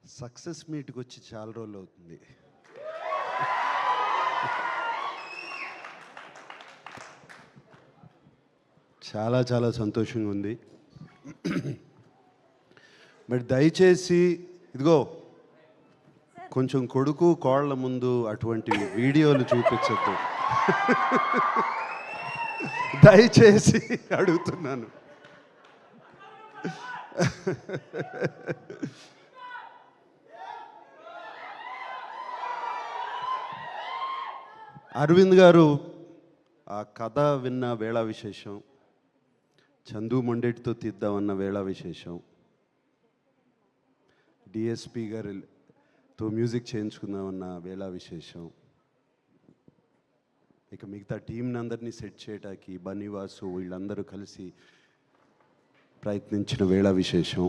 Success మీట్కి వచ్చి చాలా రోజులు అవుతుంది. చాలా చాలా సంతోషంగా ఉంది. బట్ దయచేసి ఇదిగో కొంచెం కొడుకు కోళ్ళ ముందు అటువంటి వీడియోలు చూపించద్దు. దయచేసి అడుగుతున్నాను. అరవింద్ గారు ఆ కథ విన్న వేళ విశేషం, చందు మొండేటితో తీద్దామన్న వేళ విశేషం, డిఎస్పి గారితో మ్యూజిక్ చేయించుకుందామన్న వేళ విశేషం, ఇక మిగతా టీంని అందరినీ సెట్ చేయడానికి బన్నీవాసు వీళ్ళందరూ కలిసి ప్రయత్నించిన వేళ విశేషం,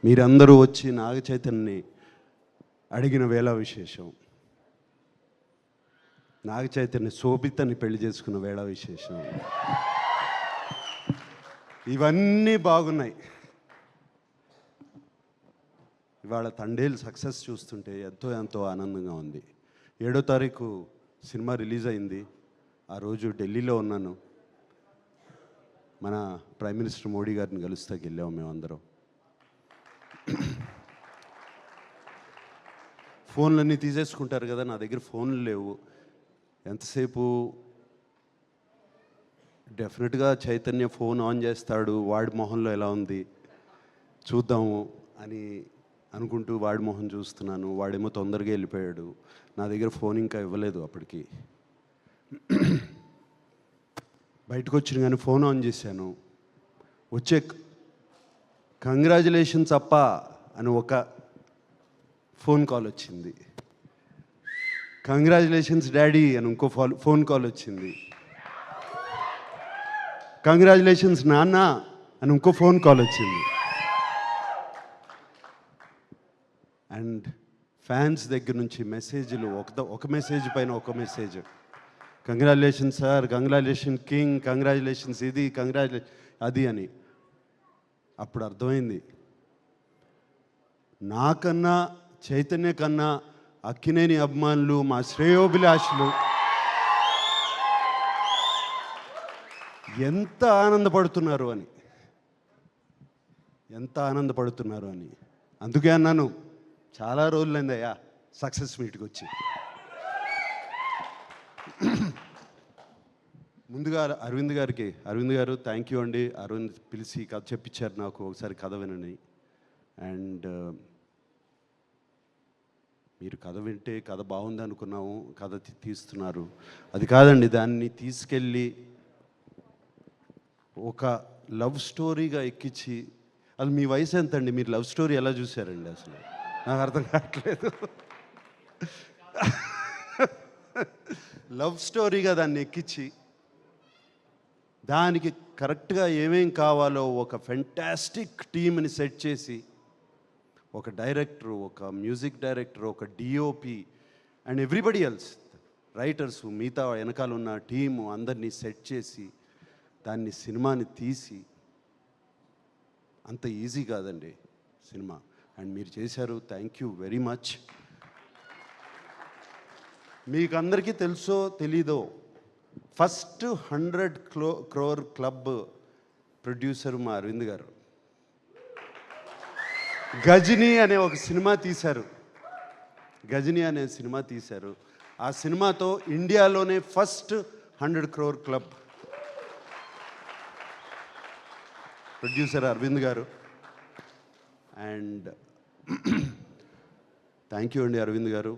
మీరందరూ వచ్చి నాగ చైతన్యని అడిగిన వేళ విశేషం, నాగ చైతన్య శోభితని పెళ్లి చేసుకున్న వేళ విశేషం, ఇవన్నీ బాగున్నాయి. ఇవాళ తండేలు సక్సెస్ చూస్తుంటే ఎంతో ఆనందంగా ఉంది. 7వ తారీఖు సినిమా రిలీజ్ అయింది. ఆ రోజు ఢిల్లీలో ఉన్నాను. మన ప్రైమ్ మినిస్టర్ మోడీ గారిని కలుస్తాకి వెళ్ళాము మేమందరం. ఫోన్లన్నీ తీసేసుకుంటారు కదా, నా దగ్గర ఫోన్లు లేవు. ఎంతసేపు డెఫినెట్గా చైతన్య ఫోన్ ఆన్ చేస్తాడు, వాడి మొహంలో ఎలా ఉంది చూద్దాము అని అనుకుంటూ వాడి మొహం చూస్తున్నాను. వాడేమో తొందరగా వెళ్ళిపోయాడు. నా దగ్గర ఫోన్ ఇంకా ఇవ్వలేదు అప్పటికి. బయటకు వచ్చిన కానీ ఫోన్ ఆన్ చేశాను. వచ్చే కంగ్రాచులేషన్స్ అప్ప అని ఒక ఫోన్ కాల్ వచ్చింది. కంగ్రాచులేషన్స్ డాడీ అని ఇంకో ఫోన్ కాల్ వచ్చింది. కంగ్రాచులేషన్స్ నాన్న అని ఇంకో ఫోన్ కాల్ వచ్చింది. అండ్ ఫ్యాన్స్ దగ్గర నుంచి మెసేజ్లు, ఒక మెసేజ్ పైన ఒక message. Congratulation sir, congratulation king, congratulations ఇది, కంగ్రాచులేషన్ అది అని. అప్పుడు అర్థమైంది, నాకన్నా చైతన్య కన్నా అక్కినేని అభిమానులు, మా శ్రేయోభిలాషులు ఎంత ఆనందపడుతున్నారు అని, అందుకే అన్నాను చాలా రోజులైందయ్యా సక్సెస్ మీట్కి వచ్చి. ముందుగా అరవింద్ గారు థ్యాంక్ యూ అండి. అరవింద్ పిలిచి కథ చెప్పించారు నాకు, ఒకసారి కథ వినని. అండ్ మీరు కథ వింటే కథ బాగుంది అనుకున్నాము, కథ తీస్తున్నారు. అది కాదండి, దాన్ని తీసుకెళ్ళి ఒక లవ్ స్టోరీగా ఎక్కించి, అది మీ వయసు ఎంత అండి, మీరు లవ్ స్టోరీ ఎలా చూశారండి? అసలు నాకు అర్థం కావట్లేదు. లవ్ స్టోరీగా దాన్ని ఎక్కించి, దానికి కరెక్ట్గా ఏమేం కావాలో ఒక ఫెంటాస్టిక్ టీమ్ని సెట్ చేసి, ఒక డైరెక్టరు, ఒక మ్యూజిక్ డైరెక్టర్, ఒక DOP and everybody else, writers, మిగతా వెనకాల ఉన్న టీము అందరినీ సెట్ చేసి దాన్ని సినిమాని తీసి, అంత ఈజీ కాదండి సినిమా. అండ్ మీరు చేశారు, థ్యాంక్ యూ వెరీ మచ్. మీకు అందరికీ తెలుసో తెలీదో, ఫస్ట్ 100 crore క్లబ్ ప్రొడ్యూసర్ మా అరవింద్ గారు. గజనీ అనే ఒక సినిమా తీశారు. ఆ సినిమాతో ఇండియాలోనే first 100 crore club producer Aravind garu. And thank you అండి అరవింద్ గారు.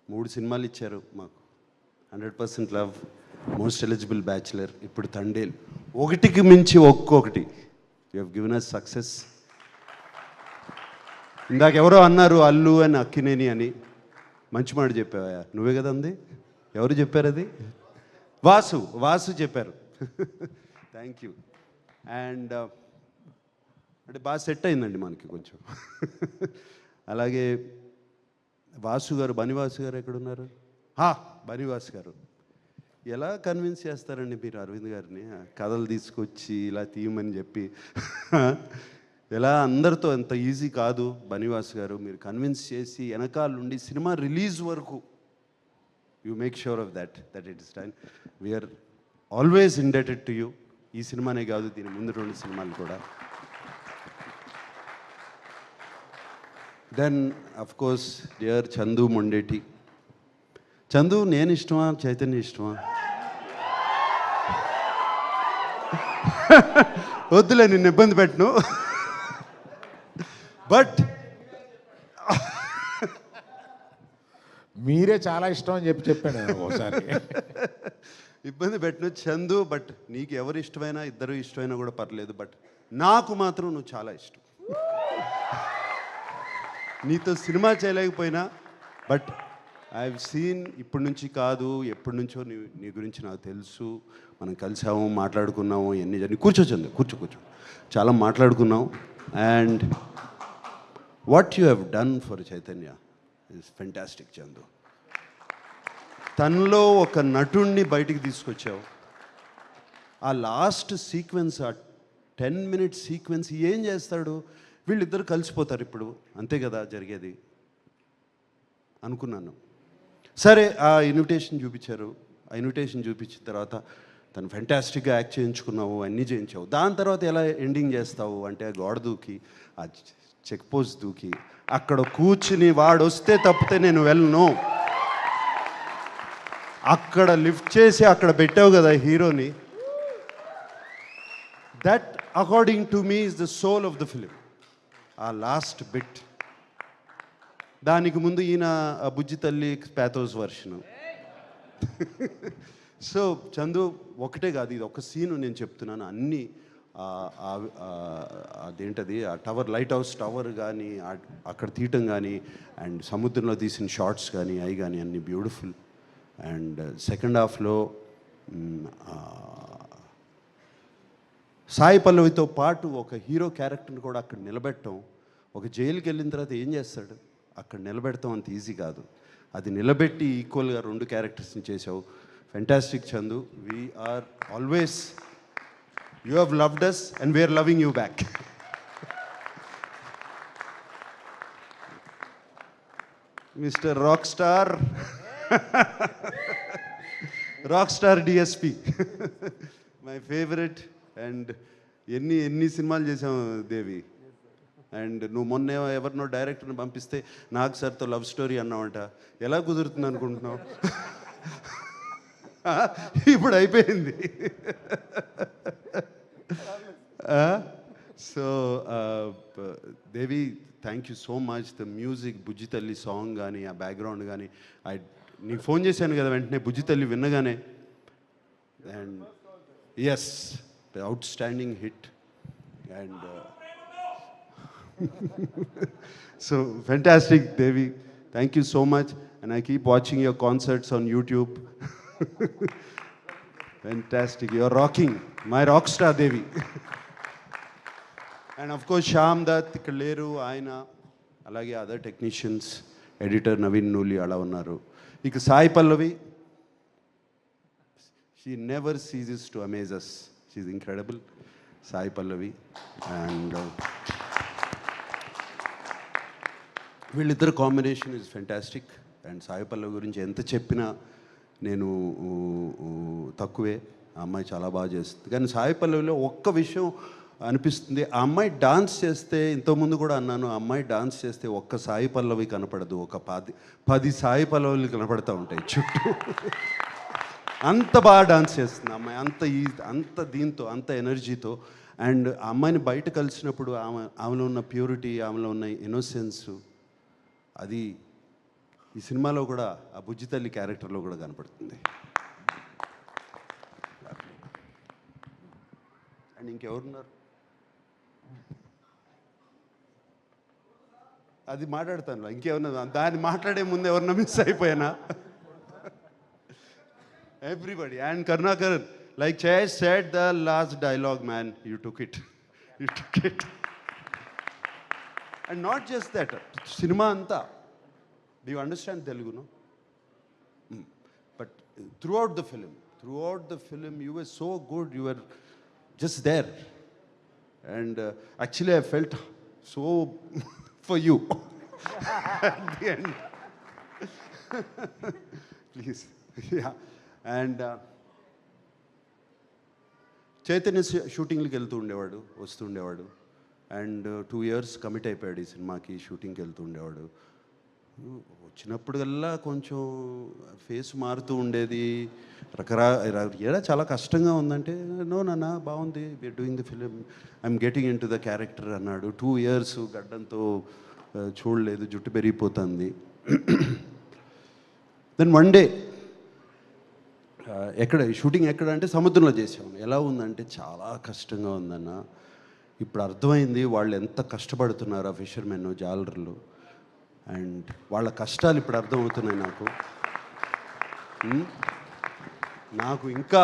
3 సినిమాలు ఇచ్చారు మాకు. 100% లవ్, మోస్ట్ ఎలిజిబుల్ బ్యాచులర్, ఇప్పుడు తండేల్. ఒకటికి మించి ఒక్కొక్కటి. You have given us success. ఇందాక ఎవరో అన్నారు అల్లు అని అక్కినేని అని. మంచి మాట చెప్పావా? నువ్వే కదా అంది. ఎవరు చెప్పారు అది? వాసు చెప్పారు. Thank you. అండ్ అంటే బాగా సెట్ అయిందండి మనకి కొంచెం. అలాగే బనివాసు గారు ఎక్కడున్నారు? బనివాసు గారు. ఎలా కన్విన్స్ చేస్తారండి మీరు అరవింద్ గారిని? కథలు తీసుకొచ్చి ఇలా తీయమని చెప్పి ఎలా అందరితో ఎంత ఈజీ కాదు బనివాస్ గారు, మీరు కన్విన్స్ చేసి వెనకాల నుండి సినిమా రిలీజ్ వరకు you make sure of that it is done. We are always indebted to you. ఈ సినిమానే కాదు, దీని ముందు 2 సినిమాలు కూడా. Then of course dear Chandu Mondeti. Chandu నేను ఇష్టమా, చైతన్య ఇష్టమా? వద్దులే, నిన్ను ఇబ్బంది పెట్టను. బట్ మీరే చాలా ఇష్టం అని చెప్పాను ఒకసారి. ఇబ్బంది పెట్టను చందు. బట్ నీకు ఎవరు ఇష్టమైనా, ఇద్దరు ఇష్టమైనా కూడా పర్లేదు. బట్ నాకు మాత్రం నువ్వు చాలా ఇష్టం. నీతో సినిమా చేయలేకపోయినా బట్ ఐ హావ్ సీన్, ఇప్పటి నుంచి కాదు ఎప్పటి నుంచో నీ గురించి నాకు తెలుసు. మనం కలిసాము, మాట్లాడుకున్నాము, ఎన్ని జరిగి కూర్చో చందు, కూర్చో చాలా మాట్లాడుకున్నాం. And what you have done for Chaitanya is fantastic Chandu. తనలో ఒక నటుణ్ణి బయటికి తీసుకొచ్చావు. ఆ లాస్ట్ సీక్వెన్స్, ఆ 10 minute సీక్వెన్స్ ఏం చేస్తాడు? వీళ్ళిద్దరు కలిసిపోతారు ఇప్పుడు, అంతే కదా జరిగేది అనుకున్నాను. సరే, ఆ ఇన్విటేషన్ చూపించారు. ఆ ఇన్విటేషన్ చూపించిన తర్వాత తను ఫెంటాస్టిక్గా యాక్ట్ చేయించుకున్నావు, అన్నీ చేయించావు. దాని తర్వాత ఎలా ఎండింగ్ చేస్తావు అంటే, గోడ దూకి, ఆ చెక్ పోస్ట్ దూకి, అక్కడ కూర్చుని వాడు వస్తే తప్పితే నేను వెళ్ళను, అక్కడ లిఫ్ట్ చేసి అక్కడ పెట్టావు కదా హీరోని. That according to me is the soul of the film. ఆ లాస్ట్ బిట్. దానికి ముందు ఈయన బుజ్జి తల్లి ప్యాథోస్ వర్షను. సో చందు, ఒకటే కాదు, ఇది ఒక సీను నేను చెప్తున్నాను. అన్నీ అదేంటది, ఆ టవర్, లైట్ హౌస్ టవర్ కానీ, అక్కడ తీయటం కానీ, అండ్ సముద్రంలో తీసిన షార్ట్స్ కానీ, అవి కానీ అన్నీ బ్యూటిఫుల్. అండ్ సెకండ్ హాఫ్లో సాయి పల్లవితో పాటు ఒక హీరో క్యారెక్టర్ని కూడా అక్కడ నిలబెట్టడం. ఒక జైలుకి వెళ్ళిన తర్వాత ఏం చేస్తాడు, అక్కడ నిలబెడతాం అంత ఈజీ కాదు. అది నిలబెట్టి ఈక్వల్గా 2 క్యారెక్టర్స్ని చేసావు. Fantastic Chandu. We are always, you have loved us and we are loving you back. Mister rock star, rock star DSP, my favourite. And ఎన్ని సినిమాలు చేసావు దేవి. అండ్ నువ్వు మొన్న ఎవరినో డైరెక్టర్ని పంపిస్తే నాకు సార్తో లవ్ స్టోరీ అన్నావంట. ఎలా కుదురుతుంది అనుకుంటున్నావు? ఇప్పుడు అయిపోయింది. So Devi, thank you so much. The music, Bujji Thalli song కానీ, ఆ బ్యాక్గ్రౌండ్ కానీ, నీకు ఫోన్ చేశాను కదా వెంటనే బుజ్జి తల్లి విన్నగానే. And yes, outstanding hit. And so fantastic Devi, thank you so much, and I keep watching your concerts on YouTube. Fantastic, you're rocking, my rock star Devi. And of course Shyam Dutt ఇక్కడ లేరు, ఆయన అలాగే other technicians, editor Naveen Nooli అలా ఉన్నారు. ఇక Sai Pallavi, she never ceases to amaze us, she's incredible. Sai Pallavi and వీళ్ళిద్దరు combination is fantastic. And Sai Pallavi గురించి ఎంత చెప్పినా నేను తక్కువే. ఆ అమ్మాయి చాలా బాగా చేస్తుంది. కానీ సాయి పల్లవిలో ఒక్క విషయం అనిపిస్తుంది, ఆ అమ్మాయి డాన్స్ చేస్తే, ఇంతకుముందు కూడా అన్నాను, ఆ అమ్మాయి డాన్స్ చేస్తే ఒక్క సాయి పల్లవి కనపడదు, ఒక 10 సాయి పల్లవులు కనపడుతూ ఉంటాయి చుట్టూ. అంత బాగా డాన్స్ చేస్తుంది ఆ అమ్మాయి, అంత దీంతో, అంత ఎనర్జీతో. అండ్ ఆ అమ్మాయిని బయట కలిసినప్పుడు ఆమెలో ఉన్న ప్యూరిటీ, ఆమెలో ఉన్న ఇన్నోసెన్స్, అది ఈ సినిమాలో కూడా, ఆ బుజ్జి తల్లి క్యారెక్టర్లో కూడా కనపడుతుంది. అండ్ ఇంకెవరున్నారు? అది మాట్లాడతాను, ఇంకెవరన్నా దాన్ని మాట్లాడే ముందు ఎవరన్నా మిస్ అయిపోయానా? Everybody. And Karunakar, like Jay said, the last dialogue, man, you took it. You took it. And not just that, cinema anta. Do you understand Telugu, no? But throughout the film, you were so good, you were just there. And actually I felt so for you at the end. Please. Yeah. And Chaitanya షూటింగ్కి వెళ్తూ ఉండేవాడు, వస్తూ ఉండేవాడు. And 2 years commit అయిపోయాడు ఈ సినిమాకి. షూటింగ్కి వెళ్తూ ఉండేవాడు. వచ్చినప్పుడల్లా కొంచెం ఫేస్ మారుతూ ఉండేది. ఏడా చాలా కష్టంగా ఉందంటే, నో నాన్న బాగుంది, we are doing the film, I'm getting into the character అన్నాడు. 2 years గడ్డంతో చూడలేదు, జుట్టు పెరిగిపోతుంది. దెన్ వన్ డే ఎక్కడ షూటింగ్ ఎక్కడ అంటే సముద్రంలో చేసాము. ఎలా ఉందంటే చాలా కష్టంగా ఉందన్న. ఇప్పుడు అర్థమైంది వాళ్ళు ఎంత కష్టపడుతున్నారు ఆ ఫిషర్మెన్, జాలర్లు. అండ్ వాళ్ళ కష్టాలు ఇప్పుడు అర్థమవుతున్నాయి నాకు ఇంకా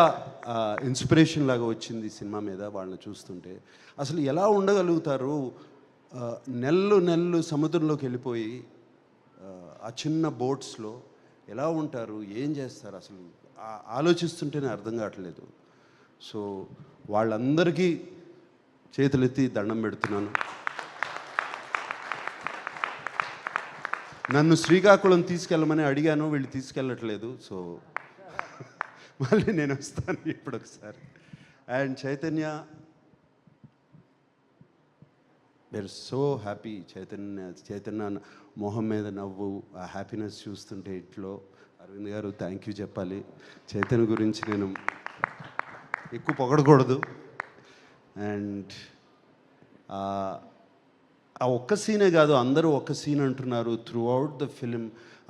ఇన్స్పిరేషన్ లాగా వచ్చింది ఈ సినిమా మీద వాళ్ళని చూస్తుంటే. అసలు ఎలా ఉండగలుగుతారు, నెలలు సముద్రంలోకి వెళ్ళిపోయి ఆ చిన్న బోట్స్లో ఎలా ఉంటారు, ఏం చేస్తారు, అసలు ఆలోచిస్తుంటేనే అర్థం కావట్లేదు. సో వాళ్ళందరికీ చేతులెత్తి దండం పెడుతున్నాను. నన్ను శ్రీకాకుళం తీసుకెళ్ళమని అడిగాను, వీళ్ళు తీసుకెళ్ళట్లేదు. సో మళ్ళీ నేను వస్తాను ఇప్పుడు ఒకసారి. And we are so happy. Chaitanya మొహం మీద నవ్వు, ఆ హ్యాపీనెస్ చూస్తుంటే ఇంట్లో. అరవింద్ గారు థ్యాంక్ యూ చెప్పాలి. చైతన్య గురించి నేను ఎక్కువ పొగడకూడదు. అండ్ ఆ ఒక్క సీనే కాదు, అందరూ ఒక్క సీన్ అంటున్నారు. త్రూ అవుట్ ద ఫిలిం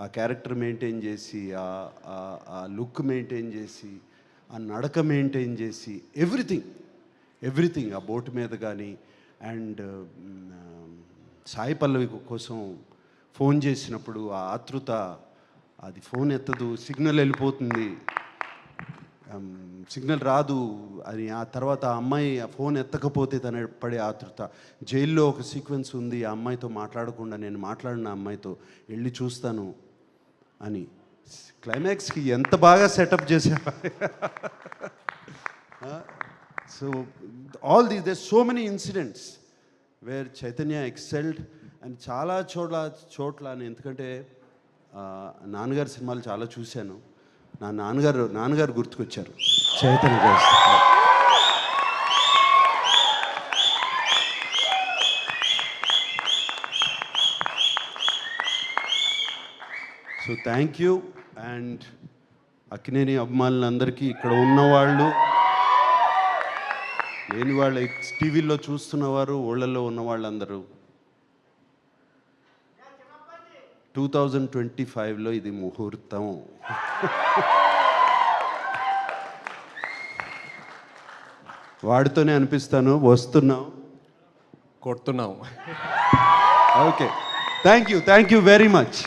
ఆ క్యారెక్టర్ మెయింటైన్ చేసి, ఆ లుక్ మెయింటైన్ చేసి, ఆ నడక మెయింటైన్ చేసి, ఎవ్రీథింగ్ ఆ బోటు మీద కానీ. అండ్ సాయి పల్లవి కోసం ఫోన్ చేసినప్పుడు ఆ ఆతృత, అది ఫోన్ ఎత్తదు, సిగ్నల్ వెళ్ళిపోతుంది, సిగ్నల్ రాదు అని. ఆ తర్వాత ఆ అమ్మాయి ఆ ఫోన్ ఎత్తకపోతే తన పడే ఆతృత. జైల్లో ఒక సీక్వెన్స్ ఉంది, ఆ అమ్మాయితో మాట్లాడకుండా నేను మాట్లాడిన అమ్మాయితో వెళ్ళి చూస్తాను అని. క్లైమాక్స్కి ఎంత బాగా సెటప్ చేశారు. So all these there so many incidents where Chaitanya excelled. And చాలా చోట్ల ఎందుకంటే నాన్నగారి సినిమాలు చాలా చూశాను. నా నాన్నగారు గుర్తుకొచ్చారు Chaitanya garu. So thank you. And Akkineni అభిమానులందరికీ, ఇక్కడ ఉన్నవాళ్ళు, లేని వాళ్ళ, టీవీలో చూస్తున్నవారు, ఊళ్ళల్లో ఉన్న వాళ్ళందరూ, 2025లో ఇది ముహూర్తం. వాడితోనే అనిపిస్తాను, వస్తున్నాం, కొడుతున్నాం. Okay. Thank you very much.